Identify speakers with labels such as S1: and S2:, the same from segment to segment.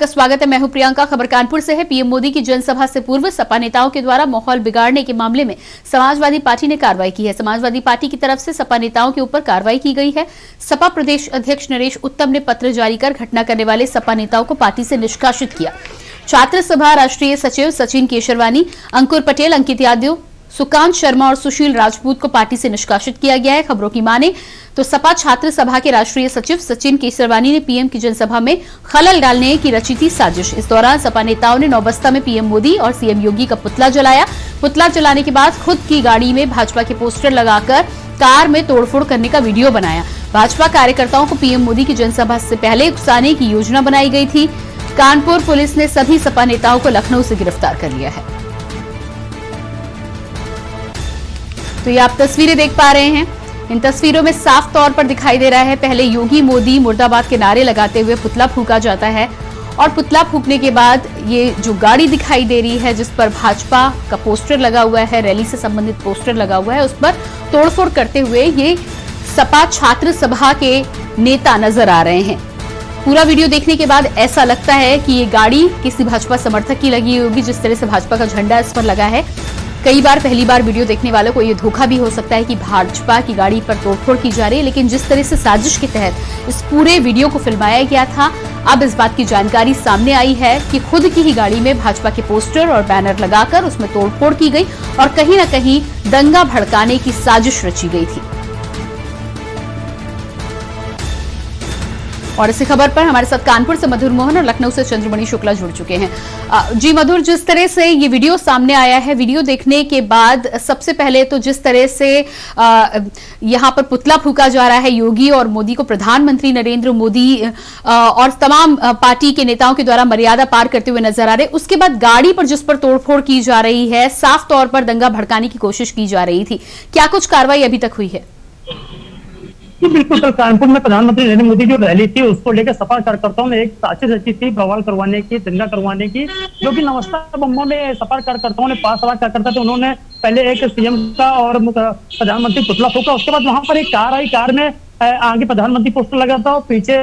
S1: का स्वागत है। मैं हूं प्रियंका। खबर कानपुर से है। पीएम मोदी की जनसभा से पूर्व सपा नेताओं के द्वारा माहौल बिगाड़ने के मामले में समाजवादी पार्टी ने कार्रवाई की है। समाजवादी पार्टी की तरफ से सपा नेताओं के ऊपर कार्रवाई की गई है। सपा प्रदेश अध्यक्ष नरेश उत्तम ने पत्र जारी कर घटना करने वाले सपा नेताओं को पार्टी से निष्कासित किया। छात्र सभा राष्ट्रीय सचिव सचिन केशरवानी, अंकुर पटेल, अंकित यादव, सुकांत शर्मा और सुशील राजपूत को पार्टी से निष्कासित किया गया है। खबरों की माने तो सपा छात्र सभा के राष्ट्रीय सचिव सचिन केशरवानी ने पीएम की जनसभा में खलल डालने की रची थी साजिश। इस दौरान सपा नेताओं ने नौबस्ता में पीएम मोदी और सीएम योगी का पुतला जलाया। पुतला जलाने के बाद खुद की गाड़ी में भाजपा के पोस्टर लगाकर कार में तोड़फोड़ करने का वीडियो बनाया। भाजपा कार्यकर्ताओं को पीएम मोदी की जनसभा से पहले उकसाने की योजना बनाई गई थी। कानपुर पुलिस ने सभी सपा नेताओं को लखनऊ से गिरफ्तार कर लिया है। तो ये आप तस्वीरें देख पा रहे हैं। इन तस्वीरों में साफ तौर पर दिखाई दे रहा है, पहले योगी मोदी मुर्दाबाद के नारे लगाते हुए पुतला फूंका जाता है और पुतला फूंकने के बाद ये जो गाड़ी दिखाई दे रही है जिस पर भाजपा का पोस्टर लगा हुआ है, रैली से संबंधित पोस्टर लगा हुआ है, उस पर तोड़फोड़ करते हुए ये सपा छात्र सभा के नेता नजर आ रहे हैं। पूरा वीडियो देखने के बाद ऐसा लगता है कि ये गाड़ी किसी भाजपा समर्थक की लगी होगी। जिस तरह से भाजपा का झंडा इस पर लगा है, कई बार पहली बार वीडियो देखने वालों को ये धोखा भी हो सकता है कि भाजपा की गाड़ी पर तोड़फोड़ की जा रही है, लेकिन जिस तरह से साजिश के तहत इस पूरे वीडियो को फिल्माया गया था, अब इस बात की जानकारी सामने आई है कि खुद की ही गाड़ी में भाजपा के पोस्टर और बैनर लगाकर उसमें तोड़फोड़ की गई और कहीं न कहीं दंगा भड़काने की साजिश रची गई थी। और इसी खबर पर हमारे साथ कानपुर से मधुर मोहन और लखनऊ से चंद्रमणि शुक्ला जुड़ चुके हैं। जी मधुर, जिस तरह से ये वीडियो सामने आया है, वीडियो देखने के बाद सबसे पहले तो जिस तरह से यहाँ पर पुतला फूंका जा रहा है योगी और मोदी को, प्रधानमंत्री नरेंद्र मोदी और तमाम पार्टी के नेताओं के द्वारा मर्यादा पार करते हुए नजर आ रहे, उसके बाद गाड़ी पर जिस पर तोड़फोड़ की जा रही है, साफ तौर पर दंगा भड़काने की कोशिश की जा रही थी, क्या कुछ कार्रवाई अभी तक हुई है?
S2: जी बिल्कुल, कल कानपुर में प्रधानमंत्री नरेंद्र मोदी जो रैली थी उसको लेकर सपा कार्यकर्ताओं ने एक साजिश रची थी बवाल करवाने की, दंगा करवाने की, जो कि नवस्ता बम्बा में सपा कार्यकर्ताओं ने 5 सवा कार्यकर्ता थे, उन्होंने पहले एक सीएम का और प्रधानमंत्री पुतला फूंका। उसके बाद वहां पर एक कार आई, कार में आगे प्रधानमंत्री पोस्टर लगा था और पीछे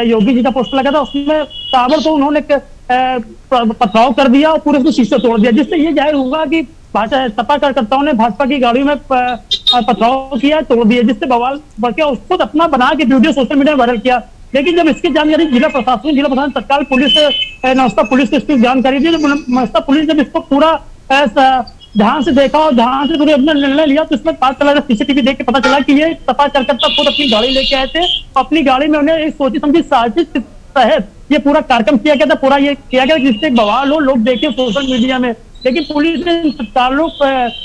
S2: योगी जी का पोस्टर लगा था। उसमें ताबड़ तो उन्होंने पथराव कर दिया और पूरे उसको शीशे तोड़ दिया, जिससे ये जाहिर हुआ कि सपा कार्यकर्ताओं ने भाजपा की गाड़ी में पथराव किया, तोड़ दिया, जिससे बवाल बढ़ गया। उसको अपना बना के वीडियो सोशल मीडिया में वायरल किया। लेकिन जब इसकी जानकारी जिला प्रशासन तत्काल पुलिस नवस्ता पुलिस को इसकी जानकारी दी, नवस्ता पुलिस जब इसको पूरा ध्यान से देखा और ध्यान से पूरे अपना निर्णय लिया, तो इसमें पता चला, सीसीटीवी देख के पता चला कि ये सपा कार्यकर्ता खुद अपनी गाड़ी लेके आए थे। अपनी गाड़ी में उन्हें एक सोची समझी साजिश के तहत ये पूरा कार्यक्रम किया गया था, पूरा ये किया गया जिससे बवाल हो, लोग देखे सोशल मीडिया में। लेकिन पुलिस ने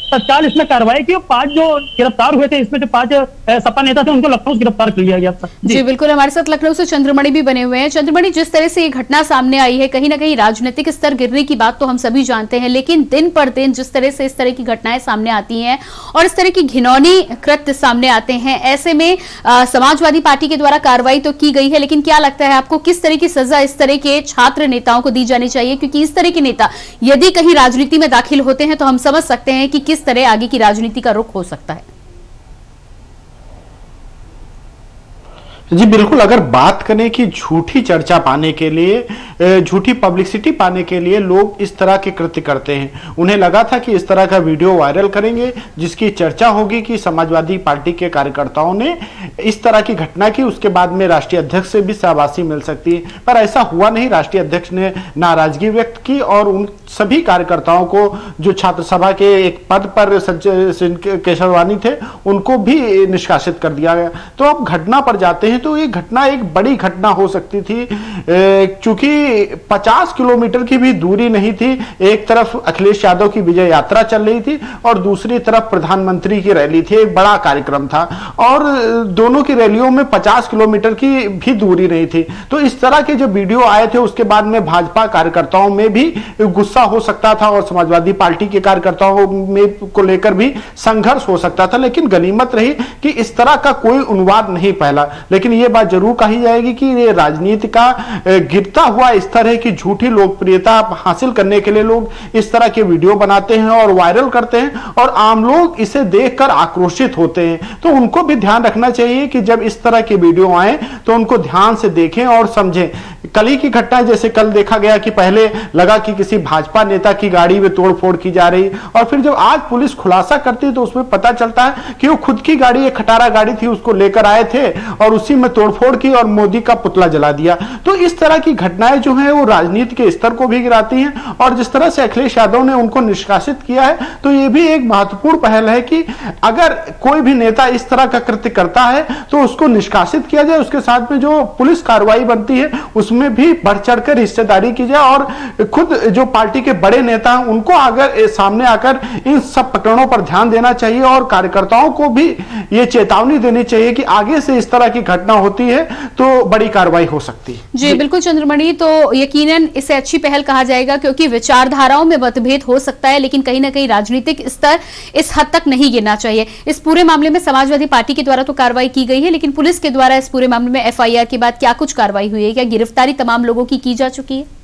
S2: तत्काल इसमें कार्रवाई की और 5 जो गिरफ्तार हुए थे, इसमें जो 5 सपा नेता थे उनको लखनऊ से गिरफ्तार कर लिया गया था।
S1: जी बिल्कुल, हमारे साथ लखनऊ से चंद्रमणि भी बने हुए हैं। चंद्रमणि, जिस तरह से ये घटना सामने आई है, कहीं ना कहीं राजनीतिक स्तर गिरने की बात तो हम सभी जानते हैं, लेकिन दिन पर दिन जिस तरह से इस तरह की घटनाएं सामने आती हैं और इस तरह की घिनौनी कृत्य सामने आते हैं, ऐसे में समाजवादी पार्टी के द्वारा कार्रवाई तो की गई है, लेकिन क्या लगता है आपको किस तरह की सजा इस तरह के छात्र नेताओं को दी जानी चाहिए? क्योंकि इस तरह के नेता यदि कहीं राजनीति में दाखिल होते हैं तो हम समझ सकते हैं कि किस तरह आगे की राजनीति का रुख हो सकता है।
S3: जी बिल्कुल, अगर बात करें कि झूठी चर्चा पाने के लिए, झूठी पब्लिसिटी पाने के लिए लोग इस तरह के कृत्य करते हैं। उन्हें लगा था कि इस तरह का वीडियो वायरल करेंगे जिसकी चर्चा होगी कि समाजवादी पार्टी के कार्यकर्ताओं ने इस तरह की घटना की, उसके बाद में राष्ट्रीय अध्यक्ष से भी शाबाशी मिल सकती है, पर ऐसा हुआ नहीं। राष्ट्रीय अध्यक्ष ने नाराजगी व्यक्त की और उन सभी कार्यकर्ताओं को जो छात्र सभा के एक पद पर सचिन केशरवानी थे उनको भी निष्कासित कर दिया गया। तो अब घटना पर जाते हैं तो ये घटना एक बड़ी घटना हो सकती थी, क्योंकि 50 किलोमीटर की भी दूरी नहीं थी। एक तरफ अखिलेश यादव की विजय यात्रा चल रही थी और दूसरी तरफ प्रधानमंत्री की रैली थी, एक बड़ा कार्यक्रम था और दोनों की रैलियों में 50 किलोमीटर की भी दूरी नहीं थी। तो इस तरह के जो वीडियो आए थे उसके बाद में भाजपा कार्यकर्ताओं में भी गुस्सा हो सकता था और समाजवादी पार्टी के कार्यकर्ताओं में को लेकर भी संघर्ष हो सकता था। लेकिन गनीमत रही कि इस तरह का कोई अनुवाद नहीं फैला। लेकिन ये बात जरूर कही जाएगी कि ये राजनीति का गिरता हुआ स्तर है कि झूठी लोकप्रियता हासिल करने के लिए लोग इस तरह के वीडियो बनाते हैं और वायरल करते हैं और आम लोग इसे देखकर आक्रोशित होते हैं। तो उनको भी ध्यान रखना चाहिए कि जब इस तरह के वीडियो आए तो उनको ध्यान से देखें और समझें। कल ही की घटना जैसे कल देखा गया कि पहले लगा कि किसी भाजपा नेता की गाड़ी में तोड़फोड़ की जा रही और फिर जब आज पुलिस खुलासा करती है तो उसमें पता चलता है कि वो खुद की गाड़ी, एक खटारा गाड़ी थी, उसको लेकर आए थे और उसी में तोड़फोड़ की और मोदी का पुतला जला दिया। तो इस तरह की घटनाएं जो है वो राजनीति के स्तर को भी गिराती हैं और जिस तरह से अखिलेश यादव ने उनको निष्कासित किया है तो ये भी एक महत्वपूर्ण पहल है कि अगर कोई भी नेता इस तरह का कृत्य करता है तो उसको निष्कासित किया जाए, उसके साथ में जो पुलिस कार्रवाई बनती है उसमें भी बढ़ चढ़कर हिस्सेदारी की जाए और खुद जो पार्टी के बड़े नेता हैं उनको अगर सामने आकर इन सब प्रकरणों पर ध्यान देना चाहिए और कार्यकर्ताओं को भी ये चेतावनी देनी चाहिए कि आगे से इस तरह की घटना होती है तो बड़ी कार्रवाई हो सकती है।
S1: जी बिल्कुल चंद्रमणि, तो यकीनन इसे अच्छी पहल कहा जाएगा क्योंकि विचारधाराओं में मतभेद हो सकता है लेकिन कहीं ना कहीं राजनीतिक स्तर इस हद तक नहीं गिरना चाहिए। इस पूरे मामले में समाजवादी पार्टी के द्वारा तो कार्रवाई की गई है लेकिन पुलिस के द्वारा इस पूरे मामले में एफआईआर के बाद क्या कुछ कार्रवाई हुई है? क्या गिरफ्तारी तमाम लोगों की जा चुकी है?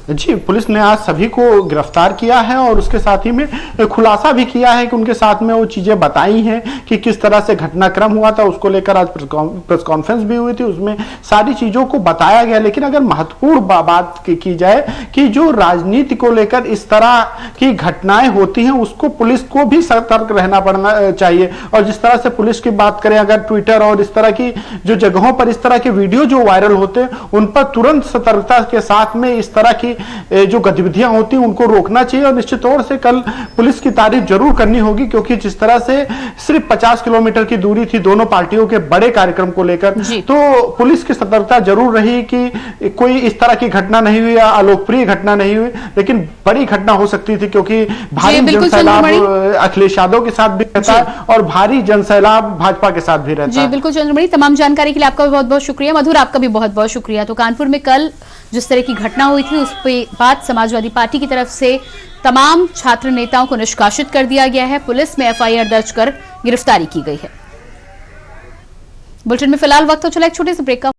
S3: जी, पुलिस ने आज सभी को गिरफ्तार किया है और उसके साथ ही में खुलासा भी किया है कि उनके साथ में वो चीजें बताई हैं कि किस तरह से घटनाक्रम हुआ था। उसको लेकर आज प्रेस कॉन्फ्रेंस भी हुई थी, उसमें सारी चीजों को बताया गया। लेकिन अगर महत्वपूर्ण बात की जाए कि जो राजनीति को लेकर इस तरह की घटनाएं होती हैं उसको पुलिस को भी सतर्क रहना पड़ना चाहिए। और जिस तरह से पुलिस की बात करें, अगर ट्विटर और इस तरह की जो जगहों पर इस तरह के वीडियो जो वायरल होते हैं उन पर तुरंत सतर्कता के साथ में इस तरह की जो गतिविधियां होती हैं उनको रोकना चाहिए। और निश्चित तौर से कल पुलिस की तारीफ जरूर करनी होगी क्योंकि जिस तरह से सिर्फ 50 किलोमीटर की दूरी थी दोनों पार्टियों के बड़े कार्यक्रम को लेकर, तो पुलिस की सतर्कता जरूर रही कि कोई इस तरह की घटना नहीं हुई या अलोकप्रिय घटना नहीं हुई, लेकिन बड़ी घटना हो सकती थी क्योंकि भारी जनसैलाब अखिलेश यादव के साथ भी रहता है और भारी जनसैलाब भाजपा के साथ भी रहता है।
S1: जी बिल्कुल चंद्रमणि, तमाम जानकारी के लिए आपका बहुत बहुत शुक्रिया। मधुर, आपका भी बहुत बहुत शुक्रिया। तो कानपुर में कल जिस तरह की घटना हुई थी उस पे बाद समाजवादी पार्टी की तरफ से तमाम छात्र नेताओं को निष्कासित कर दिया गया है। पुलिस में एफआईआर दर्ज कर गिरफ्तारी की गई है। बुलेटिन में फिलहाल वक्त हो चला एक छोटे से ब्रेक का।